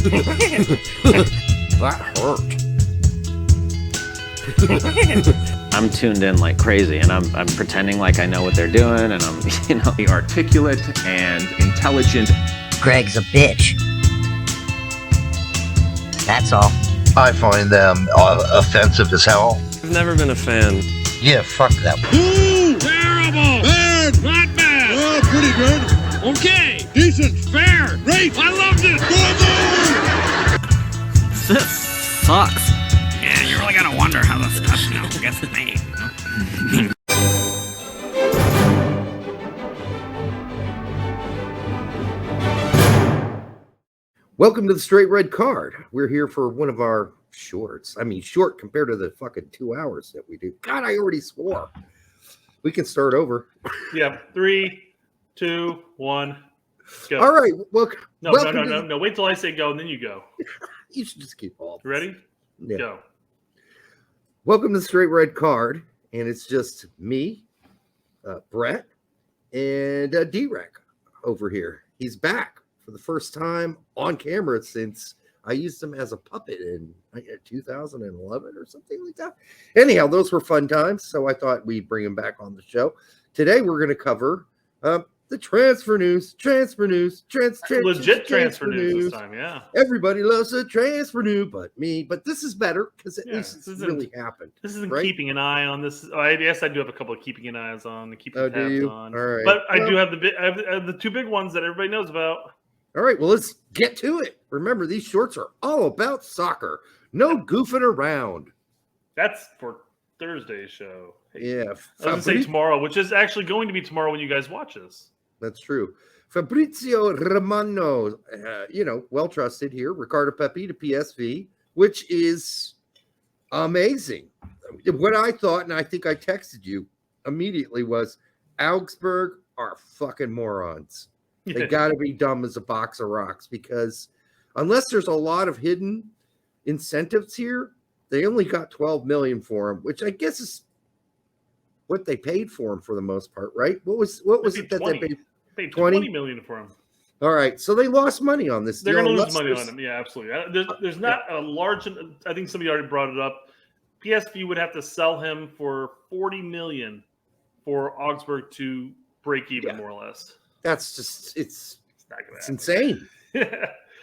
That hurt. I'm tuned in like crazy, and I'm pretending like I know what they're doing, and I'm, articulate and intelligent. Greg's a bitch. That's all. I find them offensive as hell. I've never been a fan. Yeah, fuck them. Ooh, terrible! Bad! Not bad! Oh, pretty good. Okay, decent, fair, great. I loved it. This sucks. Yeah, you really gotta wonder how this stuff, gets made. Welcome to the Straight Red Card. We're here for one of our shorts. I mean, short compared to the fucking 2 hours that we do. God, I already swore. We can start over. Yeah, 3, 2, 1, go. All right. Well, no. Wait till I say go, and then you go. You should just keep all. Ready? Yeah. Go. Welcome to the Straight Red Card, and it's just me, Brett, and D-Rec over here. He's back for the first time on camera since I used him as a puppet in 2011 or something like that. Anyhow, those were fun times, so I thought we'd bring him back on the show. Today, we're going to cover the transfer news, legit transfer news this time, yeah. Everybody loves a transfer news but me, but this is better because at least it's really happened. This isn't right? Keeping an eye on this. I guess I do have a couple of keeping an eyes on, keeping tabs do you? on. All right. But I do have the two big ones that everybody knows about. All right, well, let's get to it. Remember, these shorts are all about soccer. No goofing around. That's for Thursday's show. Yeah. I was going to say tomorrow, which is actually going to be tomorrow when you guys watch this. That's true. Fabrizio Romano, well trusted here. Ricardo Pepi to PSV, which is amazing. What I thought, and I think I texted you immediately, was Augsburg are fucking morons. They got to be dumb as a box of rocks, because unless there's a lot of hidden incentives here, they only got 12 million for him, which I guess is what they paid for him for the most part, right? What was it that 20. they paid? Paid 20 million for him. All right, so they lost money on this. They're going to lose money on him. Yeah, absolutely. There's not a large. I think somebody already brought it up. PSV would have to sell him for 40 million for Augsburg to break even, more or less. That's just it's happen. Insane.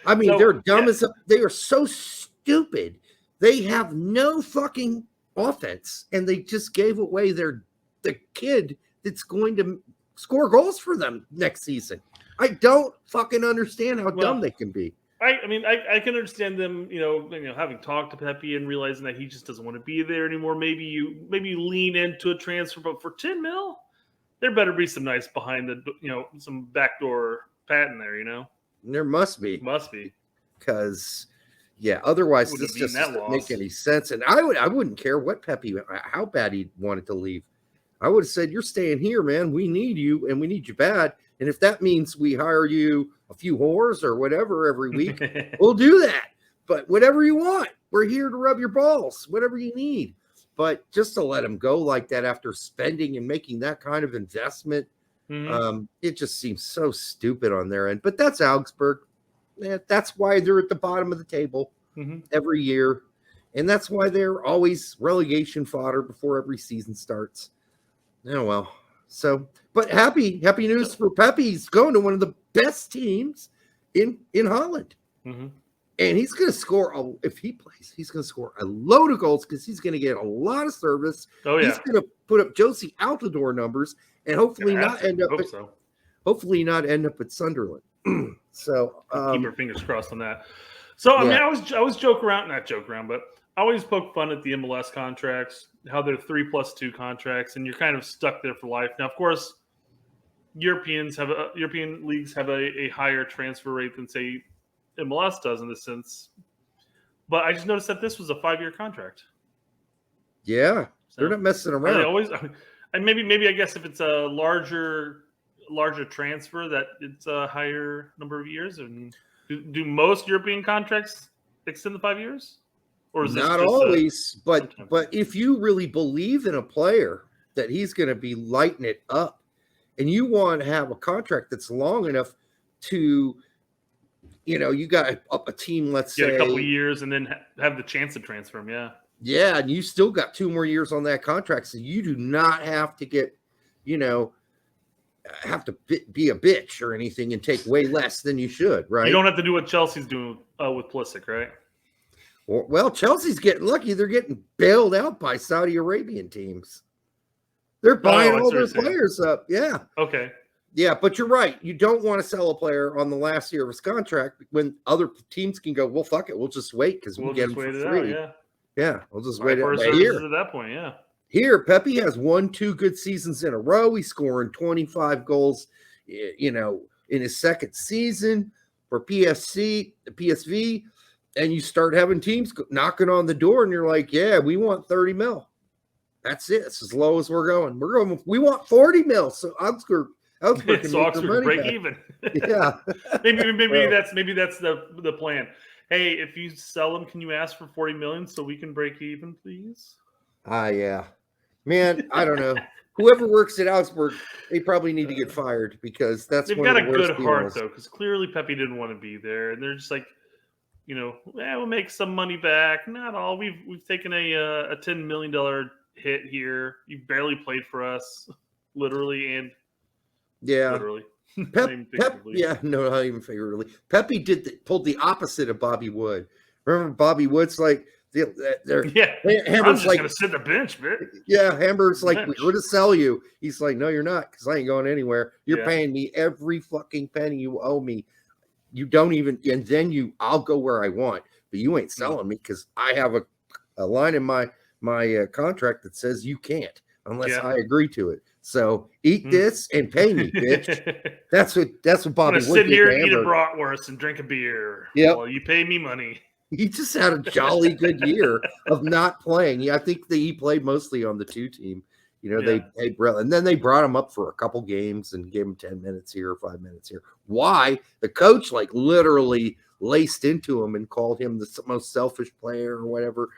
I mean, they're dumb as they are so stupid. They have no fucking offense, and they just gave away the kid that's going to score goals for them next season. I don't fucking understand how dumb they can be. I mean, I can understand them, having talked to Pepi and realizing that he just doesn't want to be there anymore. Maybe you lean into a transfer, but for 10 mil, there better be some nice behind the, some backdoor patent there, There must be. Because, otherwise this just doesn't make any sense. And I wouldn't care what Pepi, how bad he wanted to leave. I would have said, you're staying here, man. We need you, and we need you bad. And if that means we hire you a few whores or whatever every week, we'll do that. But whatever you want, we're here to rub your balls, whatever you need. But just to let him go like that after spending and making that kind of investment, it just seems so stupid on their end. But that's Augsburg. That's why they're at the bottom of the table every year. And that's why they're always relegation fodder before every season starts. Oh, well. So, but happy news for Pepi. He's going to one of the best teams in Holland. And he's going to score, if he plays, he's going to score a load of goals because he's going to get a lot of service. Oh, yeah. He's going to put up Josie Altidore numbers and hopefully not end up at Sunderland. So keep our fingers crossed on that. So I mean, I always joke around, not joke around, but I always poke fun at the MLS contracts, how they're 3+2 contracts, and you're kind of stuck there for life. Now, of course, European leagues have a higher transfer rate than, say, MLS does in this sense. But I just noticed that this was a 5-year contract. Yeah, so they're not messing around. They always, and maybe I guess if it's a larger transfer, that it's a higher number of years. And do most European contracts extend the 5 years? Or is not always, but if you really believe in a player that he's going to be lighting it up, and you want to have a contract that's long enough to you got a team, let's get say a couple of years and then have the chance to transfer him. Yeah. Yeah. And you still got 2 more years on that contract. So you do not have to get, have to be a bitch or anything and take way less than you should, right? You don't have to do what Chelsea's doing with Pulisic, right? Well, Chelsea's getting lucky. They're getting bailed out by Saudi Arabian teams. They're buying all their players up. Yeah. Okay. Yeah, but you're right. You don't want to sell a player on the last year of his contract when other teams can go, well, fuck it. We'll just wait because we'll get him for free. Yeah, we'll just wait for here. At that point, yeah. Here, Pepi has 1-2 good seasons in a row. He's scoring 25 goals, in his second season for PSV. And you start having teams knocking on the door, and you're like, yeah, we want 30 mil. That's it. It's as low as we're going. We want 40 mil. So Augsburg can break even. Yeah. maybe that's the plan. Hey, if you sell them, can you ask for 40 million so we can break even, please? Yeah. Man, I don't know. Whoever works at Augsburg, they probably need to get fired because they've got a good heart though, because clearly Pepi didn't want to be there, and they're just like, we'll make some money back. Not all. We've taken a $10 million hit here. You barely played for us, literally and literally. Not even figuratively. Pepi pulled the opposite of Bobby Wood. Remember, Bobby Wood's like, I'm just gonna sit the bench, man. Yeah, Hamburg's like, we're going to sell you. He's like, no, you're not, because I ain't going anywhere. You're paying me every fucking penny you owe me. You don't even, and then I'll go where I want, but you ain't selling me because I have a line in my contract that says you can't unless I agree to it. So eat this and pay me, bitch. That's what Bobby Wood did. Sit here and eat a bratwurst and drink a beer. Yeah, well, you pay me money. He just had a jolly good year of not playing. Yeah, I think he played mostly on the 2 team. And then they brought him up for a couple games and gave him 10 minutes here, 5 minutes here. Why? The coach literally laced into him and called him the most selfish player or whatever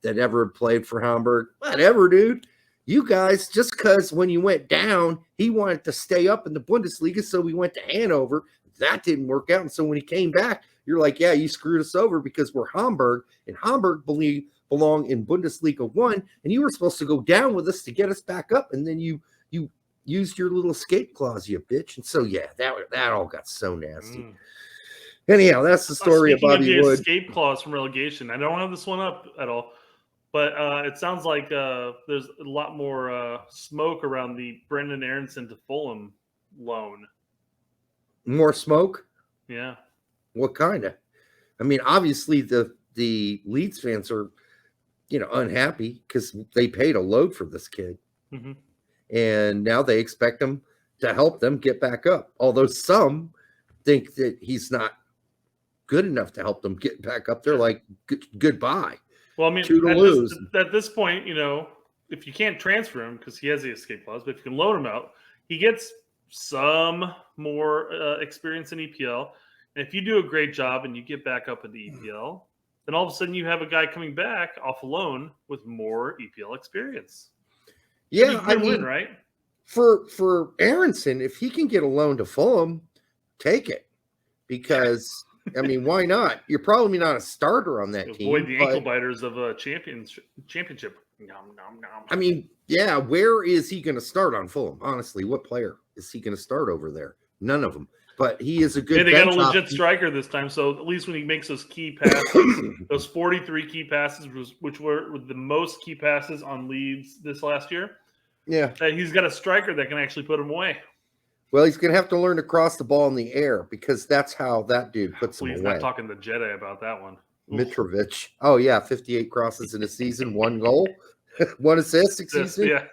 that ever played for Hamburg. Whatever, dude. You guys, just because when you went down, he wanted to stay up in the Bundesliga, so we went to Hanover. That didn't work out. And so when he came back, you're like, yeah, you screwed us over because we're Hamburg, and Hamburg belong in Bundesliga 1, and you were supposed to go down with us to get us back up, and then you used your little escape clause, you bitch. And so, yeah, that all got so nasty. Anyhow, that's the story of Bobby Wood. Escape clause from relegation. I don't have this one up at all, but it sounds like there's a lot more smoke around the Brendan Aronson to Fulham loan. More smoke? Yeah. What kind of? I mean, obviously the Leeds fans are, unhappy because they paid a load for this kid. Mm-hmm. And now they expect him to help them get back up. Although some think that he's not good enough to help them get back up. They're like, goodbye. Well, I mean, at this point, if you can't transfer him because he has the escape clause, but if you can loan him out, he gets some more experience in EPL. And if you do a great job and you get back up in the EPL, then all of a sudden you have a guy coming back off a loan with more EPL experience. Yeah, I mean, right? For Aronson, if he can get a loan to Fulham, take it. Because, I mean, why not? You're probably not a starter on that team. Avoid the ankle biters of a championship. I mean, yeah, where is he going to start on Fulham? Honestly, what player is he going to start over there? None of them. But he is a good. They got a legit striker this time, so at least when he makes those key passes, those 43 key passes, which were the most key passes on Leeds this last year. Yeah, he's got a striker that can actually put him away. Well, he's going to have to learn to cross the ball in the air because that's how that dude puts him away. He's not talking to Jedi about that one. Mitrovic. Oh yeah, 58 crosses in a season, 1 goal, 1 assist, 6 season. Yeah,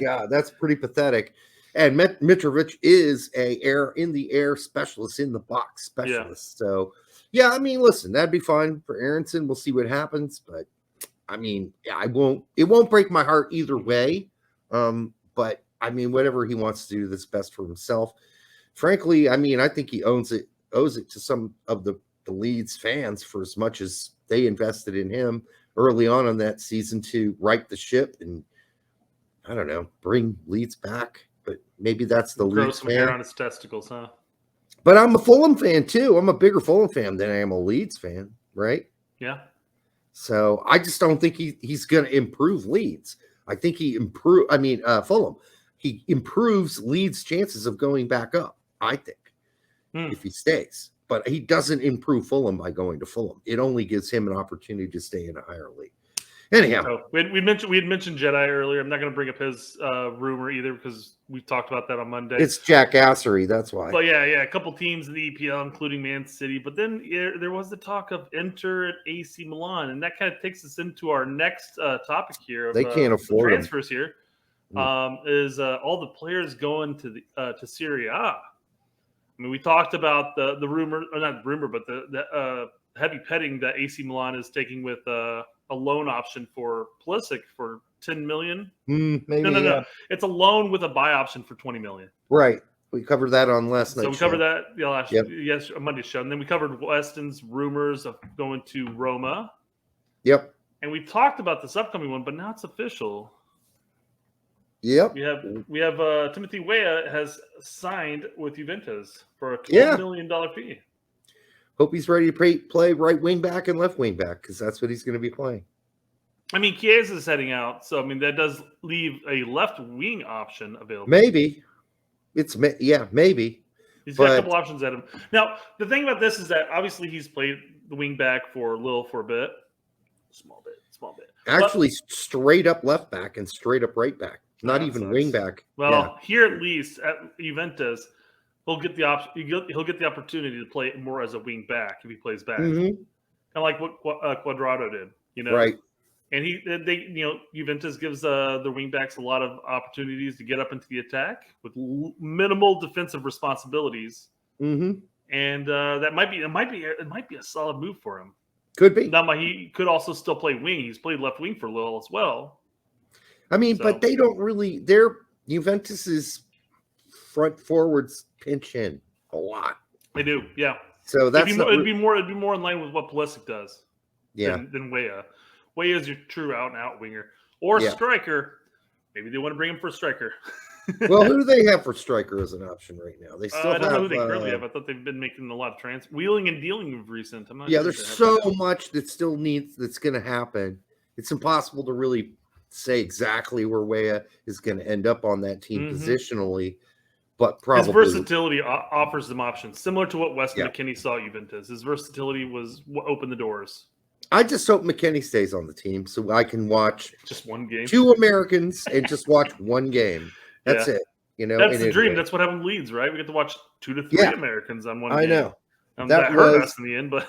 God, that's pretty pathetic. And Mitrovic is a in the air specialist, in the box specialist. Yeah. So, yeah, I mean, listen, that'd be fine for Aronson. We'll see what happens, but I mean, it won't break my heart either way. But I mean, whatever he wants to do that's best for himself. Frankly, I mean, I think he owes it to some of the Leeds fans for as much as they invested in him early on that season to right the ship and, I don't know, bring Leeds back. But maybe that's the Leeds fan. Hair on his testicles, huh? But I'm a Fulham fan too. I'm a bigger Fulham fan than I am a Leeds fan, right? Yeah. So I just don't think he's going to improve Leeds. I think Fulham. He improves Leeds' chances of going back up, I think, if he stays. But he doesn't improve Fulham by going to Fulham. It only gives him an opportunity to stay in a higher league. Anyhow, so we had mentioned Jedi earlier. I'm not going to bring up his rumor either because we talked about that on Monday. It's jackassery, that's why. But yeah, a couple teams in the EPL, including Man City. But then there was the talk of Inter at AC Milan, and that kind of takes us into our next topic here. Of, they can't afford transfers here. Is all the players going to Serie A? I mean, we talked about the rumor, or not rumor, but the heavy petting that AC Milan is taking with a loan option for Pulisic for 10 million. Maybe, no. It's a loan with a buy option for 20 million. Right. We covered that on last night. So we covered that yes, a Monday show. And then we covered Weston's rumors of going to Roma. Yep. And we talked about this upcoming one, but now it's official. Yep. We have Timothy Weah has signed with Juventus for a $12 million fee. Hope he's ready to play right wing back and left wing back because that's what he's going to be playing. I mean, Chiesa is heading out, so I mean that does leave a left wing option available. Maybe maybe. He's got a couple options at him. Now, the thing about this is that obviously he's played the wing back for Lille for a bit, small bit. Actually, straight up left back and straight up right back, not even wing back. Well, here at least at Juventus, he'll get the option. He'll get the opportunity to play more as a wing back if he plays back, kind of like what Cuadrado did. Right. And Juventus gives the wing backs a lot of opportunities to get up into the attack with minimal defensive responsibilities. And that might be a solid move for him. Could be. Now, he could also still play wing. He's played left wing for Lille as well. I mean, but they don't really. Juventus's front forwards pinch in a lot. They do, yeah. So it'd be more in line with what Pulisic does. Than Weah. Weah is your true out and out winger or striker. Maybe they want to bring him for a striker. Well, who do they have for striker as an option right now? They still I don't know who they currently have. I thought they've been making a lot of wheeling and dealing of recent. I'm not sure there's so much that still that's going to happen. It's impossible to really say exactly where Weah is going to end up on that team positionally, but probably his versatility offers them options similar to what Weston McKennie saw at Juventus. His versatility was what opened the doors. I just hope McKennie stays on the team so I can watch just one game, 2 Americans, and just watch one game. That's it. That's the dream. That's what happened with Leeds, right? We get to watch 2 to 3 Americans on one game. I know. That hurt us in the end, but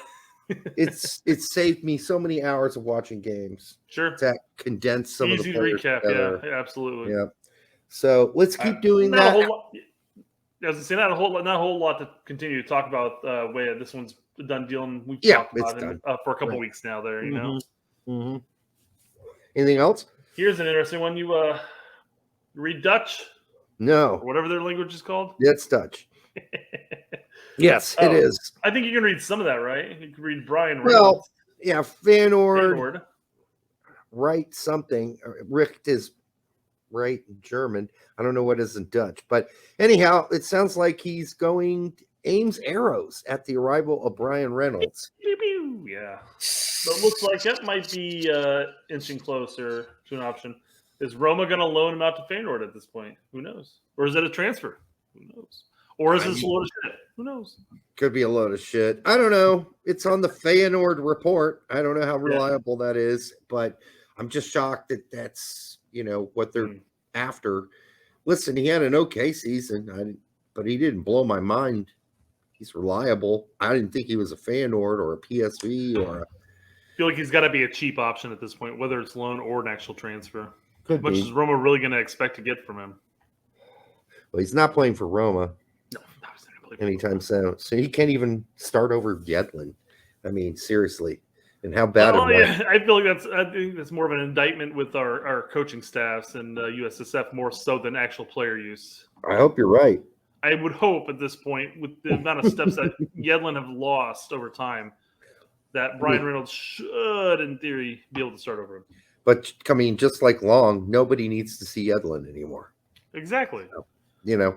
it's saved me so many hours of watching games. Sure. To condense some easy of the players recap. together. Yeah, absolutely. Yeah. So let's keep doing that. As I say, not a whole lot to continue to talk about. Weah, this one's a done deal, and we've talked about him for a couple weeks now. There, you know. Anything else? Here's an interesting one. You read Dutch? No. Or whatever their language is called. It's Dutch. Yes, it is. I think you can read some of that, right? You can read Brian Reynolds. Well, yeah, Feyenoord. Right something. Richt is right in German. I don't know what is in Dutch. But anyhow, it sounds like he's aims arrows at the arrival of Brian Reynolds. Yeah. But it looks like that might be inching closer to an option. Is Roma going to loan him out to Feyenoord at this point? Who knows? Or is it a transfer? Who knows? Or is this a load of shit? Who knows? Could be a load of shit. I don't know. It's on the Feyenoord report. I don't know how reliable that is, but I'm just shocked that that's, what they're after. Listen, he had an okay season, but he didn't blow my mind. He's reliable. I didn't think he was a Feyenoord or a PSV or I feel like he's got to be a cheap option at this point, whether it's loan or an actual transfer. Could How much be. is Roma really going to expect to get from him? Well, he's not playing for Roma. No, he's not going to play anytime soon. So he can't even start over Yedlin. I mean, seriously. And how bad it was. I feel like I think that's more of an indictment with our coaching staffs and USSF more so than actual player use. I hope you're right. I would hope at this point, with the amount of steps that Yedlin have lost over time, that Brian Reynolds should, in theory, be able to start over him. But, I mean, just like Long, nobody needs to see Yedlin anymore. Exactly. Yeah.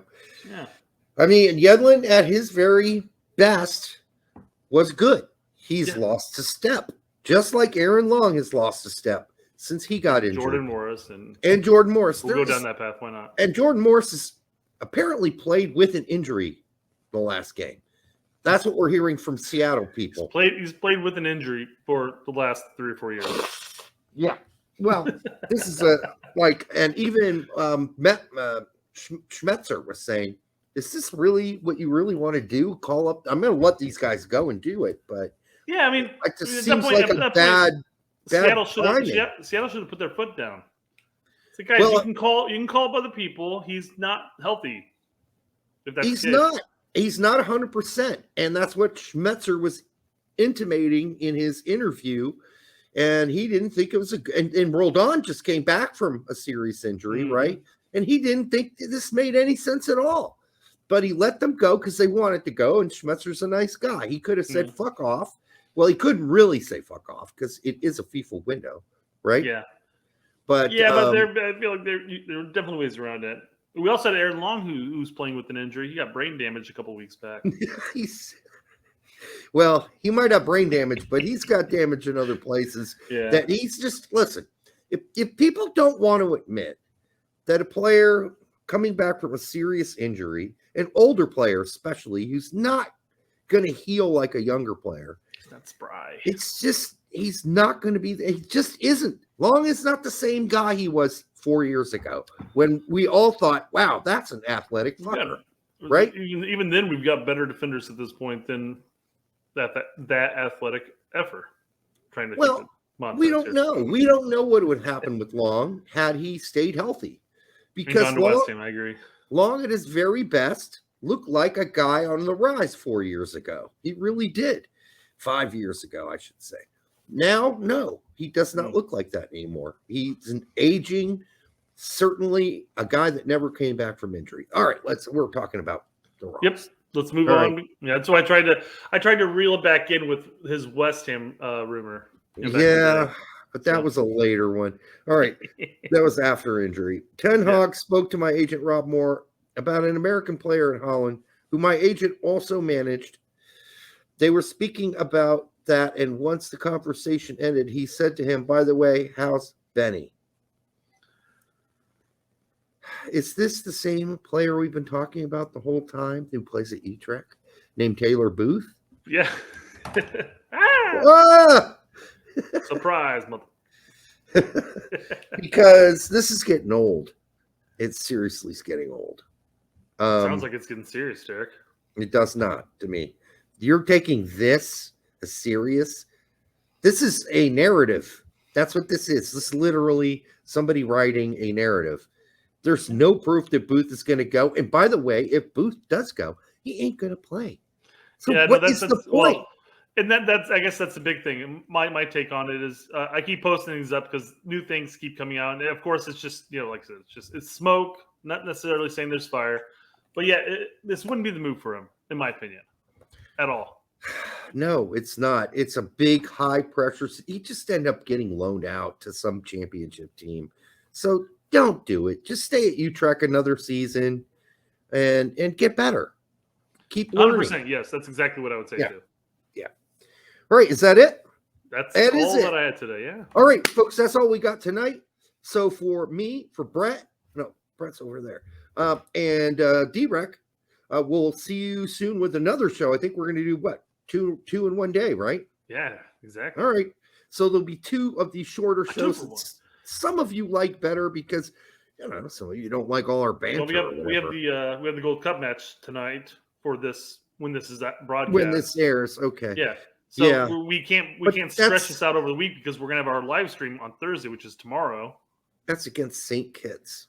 I mean, Yedlin at his very best was good. He's lost a step, just like Aaron Long has lost a step since he got injured. Jordan Morris and Jordan Morris. We'll go down that path. Why not? And Jordan Morris has apparently played with an injury the last game. That's what we're hearing from Seattle people. He's played with an injury for the last 3 or 4 years. Yeah. Well, this is and even Schmetzer was saying, is this really what you really want to do? Call up? I'm going to let these guys go and do it, but yeah, I mean, it just seems like a bad. Seattle should have put their foot down. So guys, you can call up other people. He's not healthy. If that's he's not 100%, and that's what Schmetzer was intimating in his interview. And he didn't think it was and Roldan just came back from a serious injury, right? And he didn't think this made any sense at all. But he let them go because they wanted to go, and Schmetzer's a nice guy. He could have said fuck off. Well, he couldn't really say fuck off because it is a FIFA window, right? Yeah. But I feel like there are definitely ways around it. We also had Aaron Long who's playing with an injury. He got brain damage a couple weeks back. Well, he might have brain damage, but he's got damage in other places. Yeah. That he's just listen. If people don't want to admit that a player coming back from a serious injury, an older player especially, who's not going to heal like a younger player, that's spry. It's just he's not going to be. He just isn't. Long is not the same guy he was 4 years ago when we all thought, "Wow, that's an athletic fucker." Yeah. Right? Even then, we've got better defenders at this point than that athletic effort. Trying to we don't know. We don't know what would happen with Long had he stayed healthy. Because I agree. Long at his very best looked like a guy on the rise 4 years ago. He really did. 5 years ago, I should say. Now, no, he does not look like that anymore. He's an aging, certainly a guy that never came back from injury. All right, we're talking about the Rocks. Yep, let's move on. Right. Yeah, that's why I tried to reel it back in with his West Ham rumor. Yeah, but that was a later one. All right, that was after injury. Ten Hag spoke to my agent Rob Moore about an American player in Holland who my agent also managed. They were speaking about that, and once the conversation ended, he said to him, by the way, how's Benny? Is this the same player we've been talking about the whole time who plays at Utrecht, named Taylor Booth? Yeah. Surprise, mother. Because this is getting old. It seriously is getting old. Sounds like it's getting serious, Derek. It does not to me. You're taking this as serious. This is a narrative. That's what this is. This is literally somebody writing a narrative. There's no proof that Booth is going to go. And by the way, if Booth does go, he ain't going to play. So what is the point? Well, and that's I guess that's the big thing. My take on it is I keep posting things up because new things keep coming out. And of course, it's just, like I said, it's smoke, not necessarily saying there's fire. But yeah, this wouldn't be the move for him, in my opinion, at all. No, it's not. It's a big, high pressure. He just end up getting loaned out to some championship team. So don't do it. Just stay at Utrecht another season and get better. Keep learning. 100%. Yes, that's exactly what I would say too. Yeah. All right. Is that it? That's all that I had today. Yeah. All right, folks. That's all we got tonight. So for me, for Brett, Brett's over there, and D-Rec, we'll see you soon with another show. I think we're going to do what? Two in one day, right? Yeah, exactly. All right. So there'll be two of these shorter shows. Some of you like better because some of you don't like all our banter. Well, we have the Gold Cup match tonight for this when this is broadcast. When this airs, okay. Yeah. So we can't stretch this out over the week because we're gonna have our live stream on Thursday, which is tomorrow. That's against St. Kitts.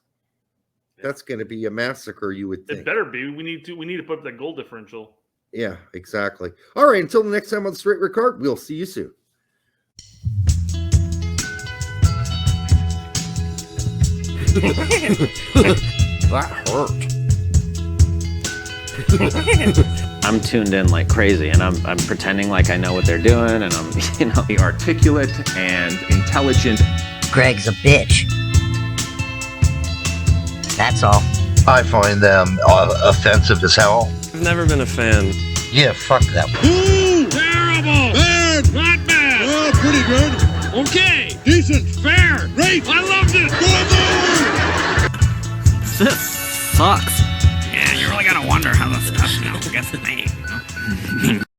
That's going to be a massacre, you would think. It better be. We need to put up that goal differential. Yeah, exactly. All right, until the next time on the Straight Ricard, we'll see you soon. That hurt. I'm tuned in like crazy, and I'm pretending like I know what they're doing, and I'm, The articulate and intelligent. Greg's a bitch. That's all. I find them offensive as hell. I've never been a fan. Yeah, fuck that one. Ooh, terrible! Bad! Not bad! Oh, pretty good. Okay, decent, fair, great, I love this! This sucks. Yeah, you really gotta wonder how this stuff, gets made.